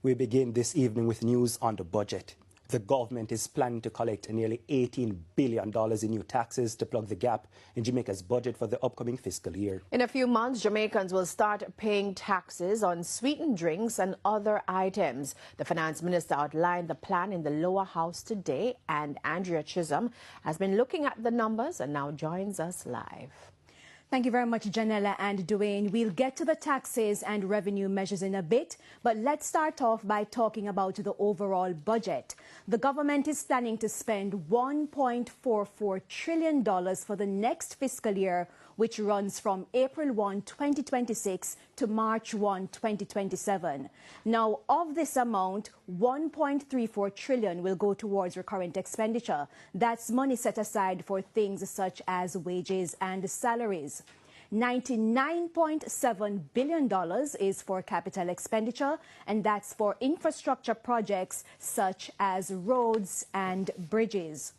We begin this evening with news on the budget. The government is planning to collect nearly $18 billion in new taxes to plug the gap in Jamaica's budget for the upcoming fiscal year. In a few months, Jamaicans will start paying taxes on sweetened drinks and other items. The finance minister outlined the plan in the lower house today, and Andrea Chisholm has been looking at the numbers and now joins us live. Thank you very much, Janella and Dwayne. We'll get to the taxes and revenue measures in a bit, but let's start off by talking about the overall budget. The government is planning to spend $1.44 trillion for the next fiscal year, which runs from April 1, 2026 to March 1, 2027. Now, of this amount, $1.34 trillion will go towards recurrent expenditure. That's money set aside for things such as wages and salaries. $99.7 billion is for capital expenditure, and that's for infrastructure projects such as roads and bridges.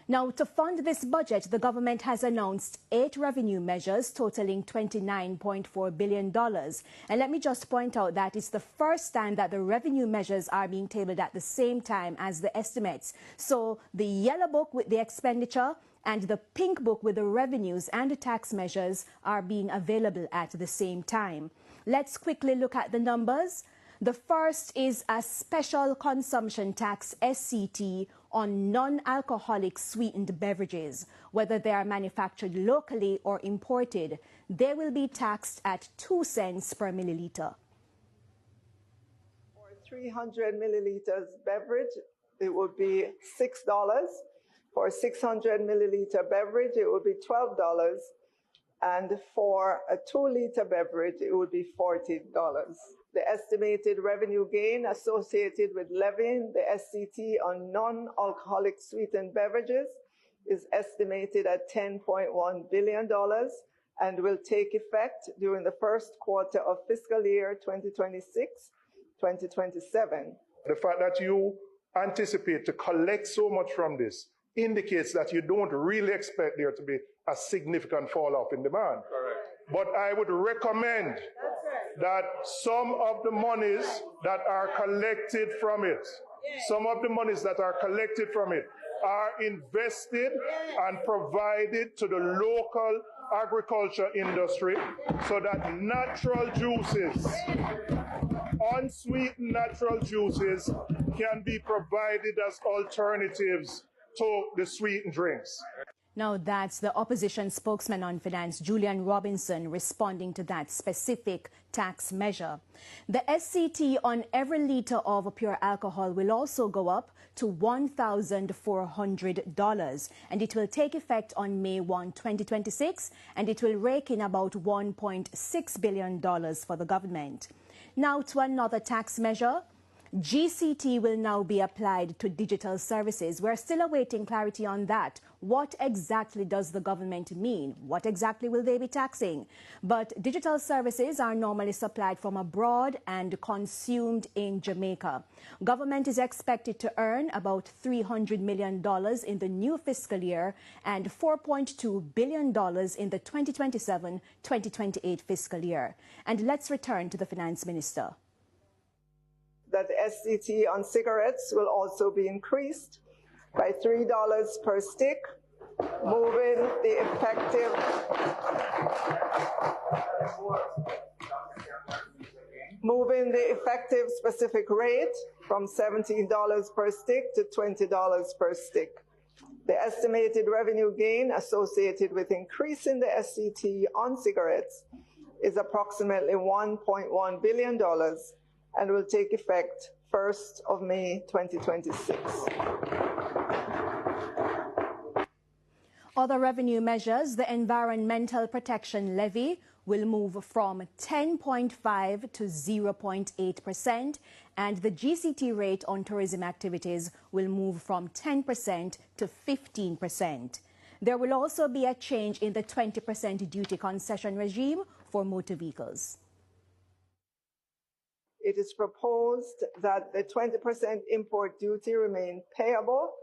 Now, to fund this budget, the government has announced 8 revenue measures totaling $29.4 billion. And let me just point out that it's the first time that the revenue measures are being tabled at the same time as the estimates. So the yellow book with the expenditure and the pink book with the revenues and the tax measures are being available at the same time. Let's quickly look at the numbers. The first is a special consumption tax, SCT, on non-alcoholic sweetened beverages, whether they are manufactured locally or imported. They will be taxed at 2 cents per milliliter. For 300 milliliters beverage, it would be $6. For 600 milliliter beverage, it would be $12. And for a 2-liter beverage, it would be $40. The estimated revenue gain associated with levying the SCT on non-alcoholic sweetened beverages is estimated at $10.1 billion and will take effect during the first quarter of fiscal year 2026-2027. The fact that you anticipate to collect so much from this indicates that you don't really expect there to be a significant fall off in demand. Correct. But I would recommend that some of the monies that are collected from it, are invested and provided to the local agriculture industry so that natural juices, unsweetened natural juices, can be provided as alternatives to the sweetened drinks. Now, that's the opposition spokesman on finance, Julian Robinson, responding to that specific tax measure. The SCT on every litre of pure alcohol will also go up to $1,400, and it will take effect on May 1, 2026, and it will rake in about $1.6 billion for the government. Now to another tax measure. GCT will now be applied to digital services. We're still awaiting clarity on that. What exactly does the government mean? What exactly will they be taxing? But digital services are normally supplied from abroad and consumed in Jamaica. Government is expected to earn about $300 million in the new fiscal year and $4.2 billion in the 2027-2028 fiscal year. And let's return to the finance minister. That the SCT on cigarettes will also be increased by $3 per stick, moving the effective specific rate from $17 per stick to $20 per stick. The estimated revenue gain associated with increasing the SCT on cigarettes is approximately $1.1 billion and will take effect 1st of May 2026. Other revenue measures, the Environmental Protection Levy will move from 10.5 to 0.8%, and the GCT rate on tourism activities will move from 10% to 15%. There will also be a change in the 20% duty concession regime for motor vehicles. It is proposed that the 20% import duty remain payable,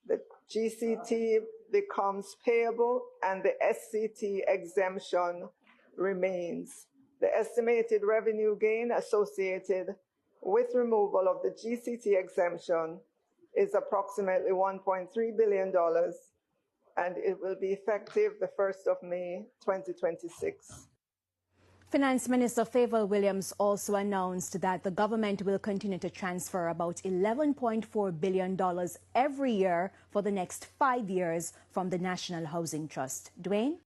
the GCT becomes payable, and the SCT exemption remains. The estimated revenue gain associated with removal of the GCT exemption is approximately $1.3 billion, and it will be effective the 1st of May 2026. Finance Minister Favour Williams also announced that the government will continue to transfer about $11.4 billion every year for the next 5 years from the National Housing Trust. Dwayne?